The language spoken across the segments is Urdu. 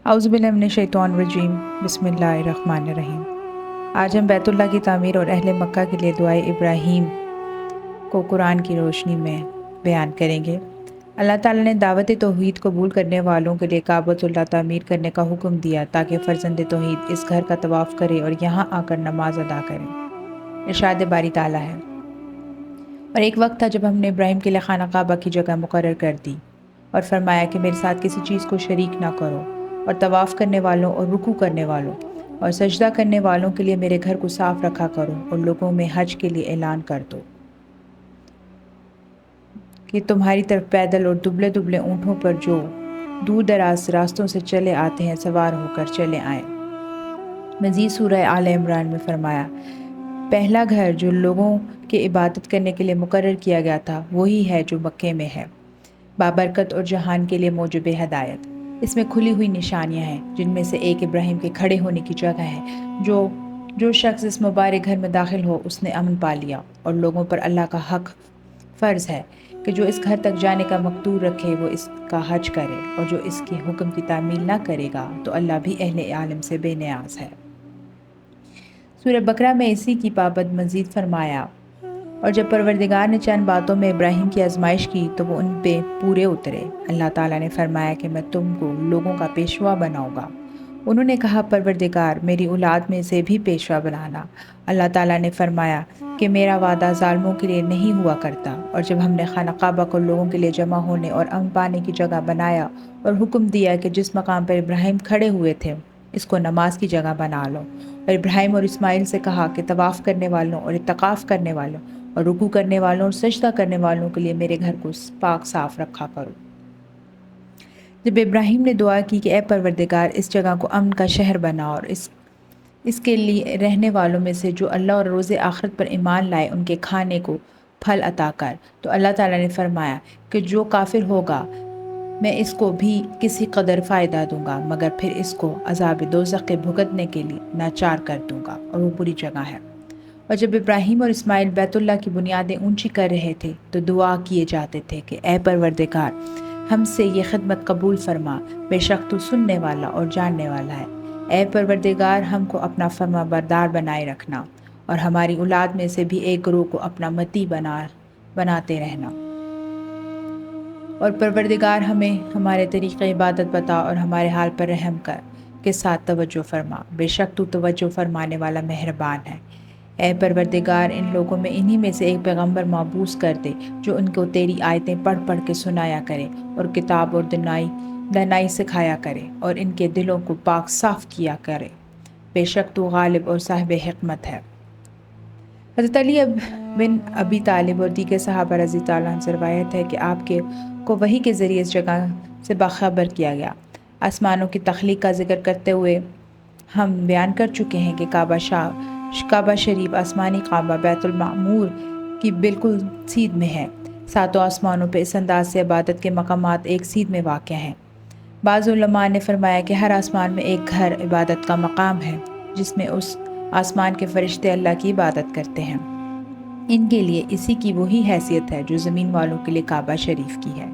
اعوذ باللہ من الشیطان الرجیم بسم اللہ الرحمن الرحیم۔ آج ہم بیت اللہ کی تعمیر اور اہل مکہ کے لیے دعائے ابراہیم کو قرآن کی روشنی میں بیان کریں گے۔ اللہ تعالیٰ نے دعوت توحید قبول کرنے والوں کے لیے کعبۃ اللہ تعمیر کرنے کا حکم دیا تاکہ فرزند توحید اس گھر کا طواف کرے اور یہاں آ کر نماز ادا کرے۔ ارشاد باری تعالیٰ ہے، اور ایک وقت تھا جب ہم نے ابراہیم کے لیے خانہ کعبہ کی جگہ مقرر کر دی اور فرمایا کہ میرے ساتھ کسی چیز کو شریک نہ کرو، اور طواف کرنے والوں اور رکوع کرنے والوں اور سجدہ کرنے والوں کے لیے میرے گھر کو صاف رکھا کرو، اور لوگوں میں حج کے لیے اعلان کر دو کہ تمہاری طرف پیدل اور دبلے دبلے اونٹوں پر جو دور دراز راستوں سے چلے آتے ہیں سوار ہو کر چلے آئیں۔ مزید سورہ آل عمران میں فرمایا، پہلا گھر جو لوگوں کے عبادت کرنے کے لیے مقرر کیا گیا تھا وہی ہے جو مکے میں ہے، بابرکت اور جہان کے لیے موجب ہدایت۔ اس میں کھلی ہوئی نشانیاں ہیں، جن میں سے ایک ابراہیم کے کھڑے ہونے کی جگہ ہے۔ جو شخص اس مبارک گھر میں داخل ہو اس نے امن پا لیا، اور لوگوں پر اللہ کا حق فرض ہے کہ جو اس گھر تک جانے کا مقدور رکھے وہ اس کا حج کرے، اور جو اس کے حکم کی تعمیل نہ کرے گا تو اللہ بھی اہل عالم سے بے نیاز ہے۔ سورہ بقرہ میں اسی کی بابت مزید فرمایا، اور جب پروردگار نے چند باتوں میں ابراہیم کی آزمائش کی تو وہ ان پہ پورے اترے۔ اللہ تعالیٰ نے فرمایا کہ میں تم کو لوگوں کا پیشوا بناؤں گا۔ انہوں نے کہا، پروردگار میری اولاد میں سے بھی پیشوا بنانا۔ اللہ تعالیٰ نے فرمایا کہ میرا وعدہ ظالموں کے لیے نہیں ہوا کرتا۔ اور جب ہم نے خانہ کعبہ کو لوگوں کے لیے جمع ہونے اور امن پانے کی جگہ بنایا اور حکم دیا کہ جس مقام پر ابراہیم کھڑے ہوئے تھے اس کو نماز کی جگہ بنا لو، اور ابراہیم اور اسماعیل سے کہا کہ طواف کرنے والوں اور اعتکاف کرنے والوں اور رکوع کرنے والوں اور سجدہ کرنے والوں کے لیے میرے گھر کو پاک صاف رکھا کرو۔ جب ابراہیم نے دعا کی کہ اے پروردگار اس جگہ کو امن کا شہر بنا، اور اس کے لیے رہنے والوں میں سے جو اللہ اور روز آخرت پر ایمان لائے ان کے کھانے کو پھل عطا کر، تو اللہ تعالیٰ نے فرمایا کہ جو کافر ہوگا میں اس کو بھی کسی قدر فائدہ دوں گا، مگر پھر اس کو عذاب دوزخ کے بھگتنے کے لیے ناچار کر دوں گا، اور وہ بری جگہ ہے۔ اور جب ابراہیم اور اسماعیل بیت اللہ کی بنیادیں اونچی کر رہے تھے تو دعا کیے جاتے تھے کہ اے پروردگار ہم سے یہ خدمت قبول فرما، بے شک تو سننے والا اور جاننے والا ہے۔ اے پروردگار ہم کو اپنا فرما بردار بنائے رکھنا، اور ہماری اولاد میں سے بھی ایک گروہ کو اپنا متی بناتے رہنا۔ اور پروردگار ہمیں ہمارے طریقہ عبادت بتا اور ہمارے حال پر رحم کر کے ساتھ توجہ فرما، بے شک تو توجہ فرمانے والا مہربان ہے۔ اے پروردگار ان لوگوں میں انہی میں سے ایک پیغمبر مبعوث کر دے جو ان کو تیری آیتیں پڑھ پڑھ کے سنایا کرے اور کتاب اور دانائی سکھایا کرے، اور ان کے دلوں کو پاک صاف کیا کرے، بے شک تو غالب اور صاحب حکمت ہے۔ حضرت علی بن ابی طالب اور دیگر صحابہ رضی اللہ عنہ سے روایت ہے کہ آپ کو وحی کے ذریعے اس جگہ سے باخبر کیا گیا۔ آسمانوں کی تخلیق کا ذکر کرتے ہوئے ہم بیان کر چکے ہیں کہ کعبہ شریف آسمانی کعبہ بیت المعمور کی بالکل سیدھ میں ہے۔ ساتوں آسمانوں پہ اس انداز سے عبادت کے مقامات ایک سیدھ میں واقع ہیں۔ بعض علماء نے فرمایا کہ ہر آسمان میں ایک گھر عبادت کا مقام ہے جس میں اس آسمان کے فرشتے اللہ کی عبادت کرتے ہیں۔ ان کے لیے اسی کی وہی حیثیت ہے جو زمین والوں کے لیے کعبہ شریف کی ہے۔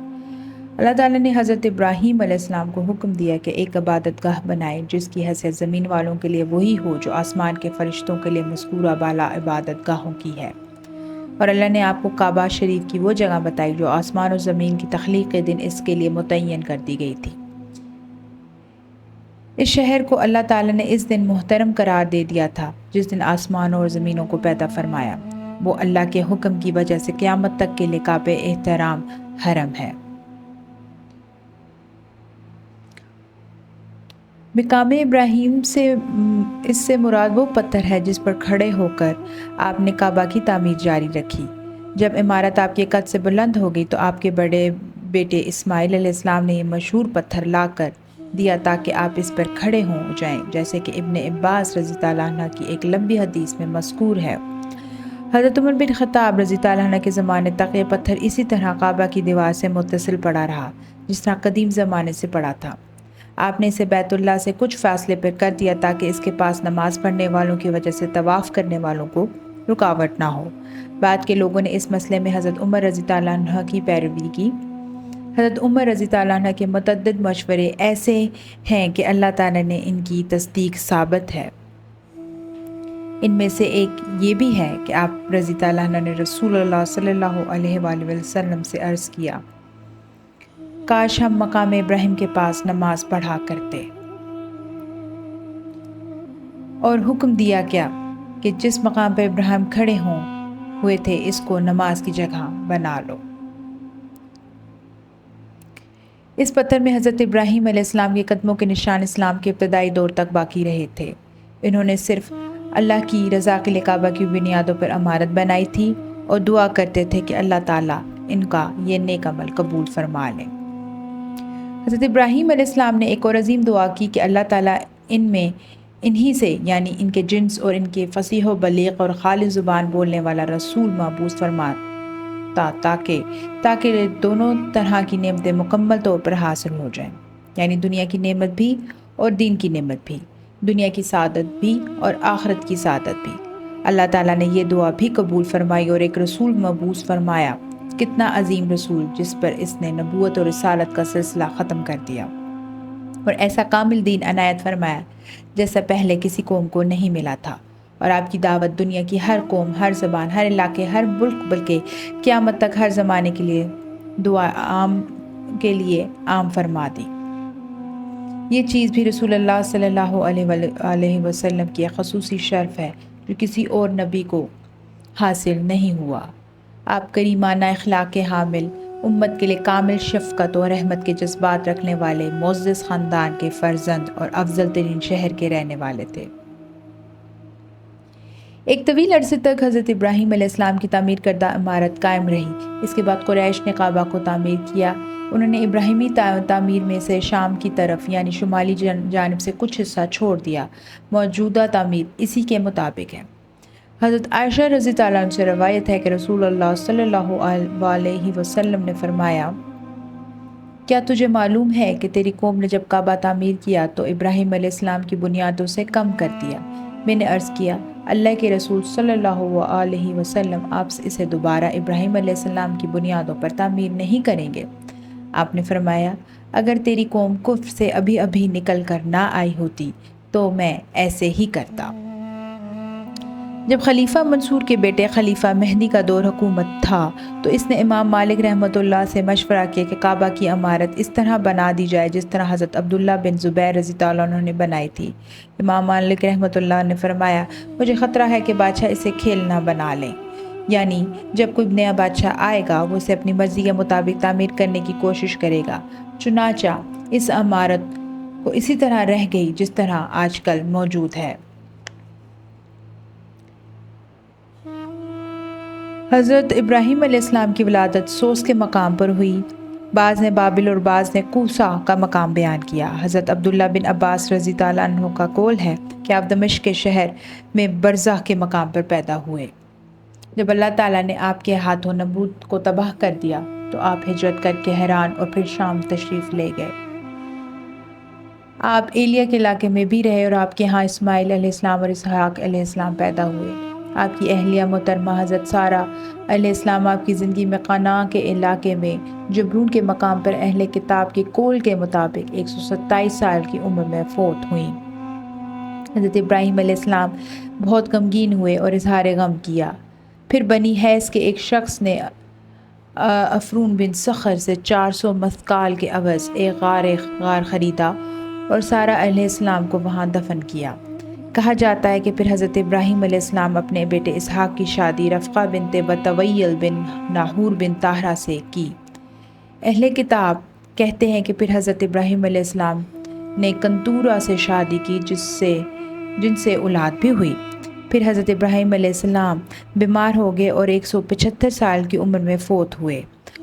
اللہ تعالیٰ نے حضرت ابراہیم علیہ السلام کو حکم دیا کہ ایک عبادت گاہ بنائے جس کی حیثیت زمین والوں کے لیے وہی ہو جو آسمان کے فرشتوں کے لیے مذکورہ بالا عبادت گاہوں کی ہے۔ اور اللہ نے آپ کو کعبہ شریف کی وہ جگہ بتائی جو آسمان و زمین کی تخلیق کے دن اس کے لیے متعین کر دی گئی تھی۔ اس شہر کو اللہ تعالیٰ نے اس دن محترم قرار دے دیا تھا جس دن آسمانوں اور زمینوں کو پیدا فرمایا۔ وہ اللہ کے حکم کی وجہ سے قیامت تک کے لیے قابل احترام حرم ہے۔ مقام ابراہیم اس سے مراد وہ پتھر ہے جس پر کھڑے ہو کر آپ نے کعبہ کی تعمیر جاری رکھی۔ جب عمارت آپ کے قد سے بلند ہو گئی تو آپ کے بڑے بیٹے اسماعیل علیہ السلام نے یہ مشہور پتھر لا کر دیا تاکہ آپ اس پر کھڑے ہو جائیں، جیسے کہ ابن عباس رضی اللہ عنہ کی ایک لمبی حدیث میں مذکور ہے۔ حضرت عمر بن خطاب رضی اللہ عنہ کے زمانے تک یہ پتھر اسی طرح کعبہ کی دیوار سے متصل پڑا رہا جس طرح قدیم زمانے سے پڑا تھا۔ آپ نے اسے بیت اللہ سے کچھ فاصلے پر کر دیا تاکہ اس کے پاس نماز پڑھنے والوں کی وجہ سے طواف کرنے والوں کو رکاوٹ نہ ہو۔ بعد کے لوگوں نے اس مسئلے میں حضرت عمر رضی اللہ عنہ کی پیروی کی حضرت عمر رضی اللہ عنہ کے متعدد مشورے ایسے ہیں کہ اللہ تعالیٰ نے ان کی تصدیق ثابت ہے۔ ان میں سے ایک یہ بھی ہے کہ آپ رضی اللہ عنہ نے رسول اللہ صلی اللہ علیہ وآلہ وسلم سے عرض کیا، کاش ہم مقام ابراہیم کے پاس نماز پڑھا کرتے، اور حکم دیا کیا کہ جس مقام پر ابراہیم کھڑے ہوئے تھے اس کو نماز کی جگہ بنا لو۔ اس پتھر میں حضرت ابراہیم علیہ السلام کے قدموں کے نشان اسلام کے ابتدائی دور تک باقی رہے تھے۔ انہوں نے صرف اللہ کی رضا کے لیے کعبہ کی بنیادوں پر عمارت بنائی تھی اور دعا کرتے تھے کہ اللہ تعالیٰ ان کا یہ نیک عمل قبول فرما لیں۔ حضرت ابراہیم علیہ السلام نے ایک اور عظیم دعا کی کہ اللہ تعالیٰ انہی سے یعنی ان کے جنس اور ان کے فصیح و بلیغ اور خالص زبان بولنے والا رسول مبعوث فرماتا تاکہ دونوں طرح کی نعمتیں مکمل طور پر حاصل ہو جائیں، یعنی دنیا کی نعمت بھی اور دین کی نعمت بھی، دنیا کی سعادت بھی اور آخرت کی سعادت بھی۔ اللہ تعالیٰ نے یہ دعا بھی قبول فرمائی اور ایک رسول مبعوث فرمایا۔ کتنا عظیم رسول جس پر اس نے نبوت اور رسالت کا سلسلہ ختم کر دیا اور ایسا کامل دین عنایت فرمایا جیسا پہلے کسی قوم کو نہیں ملا تھا، اور آپ کی دعوت دنیا کی ہر قوم، ہر زبان، ہر علاقے، ہر ملک، بلکہ قیامت تک ہر زمانے کے لیے دعا عام فرما دی۔ یہ چیز بھی رسول اللہ صلی اللہ علیہ وسلم کی ایک خصوصی شرف ہے جو کسی اور نبی کو حاصل نہیں ہوا۔ آپ کریمانہ اخلاق کے حامل، امت کے لیے کامل شفقت اور رحمت کے جذبات رکھنے والے معزز خاندان کے فرزند اور افضل ترین شہر کے رہنے والے تھے۔ ایک طویل عرصے تک حضرت ابراہیم علیہ السلام کی تعمیر کردہ عمارت قائم رہی۔ اس کے بعد قریش نے کعبہ کو تعمیر کیا۔ انہوں نے ابراہیمی تعمیر میں سے شام کی طرف یعنی شمالی جانب سے کچھ حصہ چھوڑ دیا۔ موجودہ تعمیر اسی کے مطابق ہے۔ حضرت عائشہ رضی اللہ عنہ سے روایت ہے کہ رسول اللہ صلی اللہ علیہ وسلم نے فرمایا، کیا تجھے معلوم ہے کہ تیری قوم نے جب کعبہ تعمیر کیا تو ابراہیم علیہ السلام کی بنیادوں سے کم کر دیا؟ میں نے عرض کیا، اللہ کے رسول صلی اللہ علیہ وسلم آپ اسے دوبارہ ابراہیم علیہ السلام کی بنیادوں پر تعمیر نہیں کریں گے؟ آپ نے فرمایا، اگر تیری قوم کفر سے ابھی نکل کر نہ آئی ہوتی تو میں ایسے ہی کرتا۔ جب خلیفہ منصور کے بیٹے خلیفہ مہدی کا دور حکومت تھا تو اس نے امام مالک رحمۃ اللہ سے مشورہ کیا کہ کعبہ کی عمارت اس طرح بنا دی جائے جس طرح حضرت عبداللہ بن زبیر رضی اللہ عنہ نے بنائی تھی۔ امام مالک رحمۃ اللہ نے فرمایا، مجھے خطرہ ہے کہ بادشاہ اسے کھیل نہ بنا لیں، یعنی جب کوئی نیا بادشاہ آئے گا وہ اسے اپنی مرضی کے مطابق تعمیر کرنے کی کوشش کرے گا۔ چنانچہ اس عمارت کو اسی طرح رہ گئی جس طرح آج کل موجود ہے۔ حضرت ابراہیم علیہ السلام کی ولادت سوس کے مقام پر ہوئی۔ بعض نے بابل اور بعض نے کوسا کا مقام بیان کیا۔ حضرت عبداللہ بن عباس رضی اللہ عنہ کا قول ہے کہ آپ دمشق کے شہر میں برزخ کے مقام پر پیدا ہوئے۔ جب اللہ تعالیٰ نے آپ کے ہاتھوں نمرود کو تباہ کر دیا تو آپ ہجرت کر کے حران اور پھر شام تشریف لے گئے۔ آپ ایلیا کے علاقے میں بھی رہے اور آپ کے ہاں اسماعیل علیہ السلام اور اسحاق علیہ السلام پیدا ہوئے۔ آپ کی اہلیہ محترمہ حضرت سارہ علیہ السلام آپ کی زندگی میں قناع کے علاقے میں جبرون کے مقام پر اہل کتاب کے قول کے مطابق 127 سال کی عمر میں فوت ہوئیں۔ حضرت ابراہیم علیہ السلام بہت غمگین ہوئے اور اظہار غم کیا۔ پھر بنی حیث کے ایک شخص نے افرون بن صخر سے 400 مثقال کے عوض ایک غار خریدا اور سارہ علیہ السلام کو وہاں دفن کیا۔ کہا جاتا ہے کہ پھر حضرت ابراہیم علیہ السلام اپنے بیٹے اسحاق کی شادی رفقہ بنت بتویل بن ناہور بن طاہرہ سے کی۔ اہل کتاب کہتے ہیں کہ پھر حضرت ابراہیم علیہ السلام نے کنتورہ سے شادی کی جن سے اولاد بھی ہوئی۔ پھر حضرت ابراہیم علیہ السلام بیمار ہو گئے اور 175 سال کی عمر میں فوت ہوئے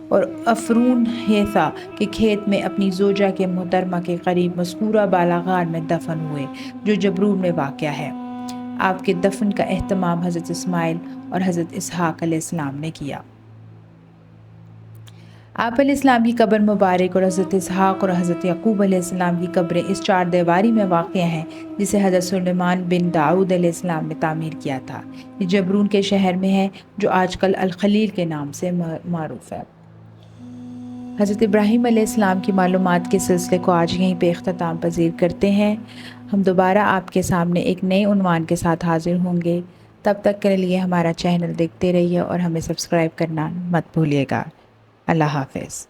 اور افرون ہیثا کے کھیت میں اپنی زوجہ کے محترمہ کے قریب مذکورہ بالا غار میں دفن ہوئے جو جبرون میں واقع ہے۔ آپ کے دفن کا اہتمام حضرت اسماعیل اور حضرت اسحاق علیہ السلام نے کیا۔ آپ علیہ السلام کی قبر مبارک اور حضرت اسحاق اور حضرت یعقوب علیہ السلام کی قبریں اس 4 دیواری میں واقع ہیں جسے حضرت سلیمان بن داؤد علیہ السلام نے تعمیر کیا تھا۔ یہ جبرون کے شہر میں ہے جو آج کل الخلیل کے نام سے معروف ہے۔ حضرت ابراہیم علیہ السلام کی معلومات کے سلسلے کو آج یہیں پہ اختتام پذیر کرتے ہیں۔ ہم دوبارہ آپ کے سامنے ایک نئے عنوان کے ساتھ حاضر ہوں گے۔ تب تک کے لیے ہمارا چینل دیکھتے رہیے اور ہمیں سبسکرائب کرنا مت بھولیے گا۔ اللہ حافظ۔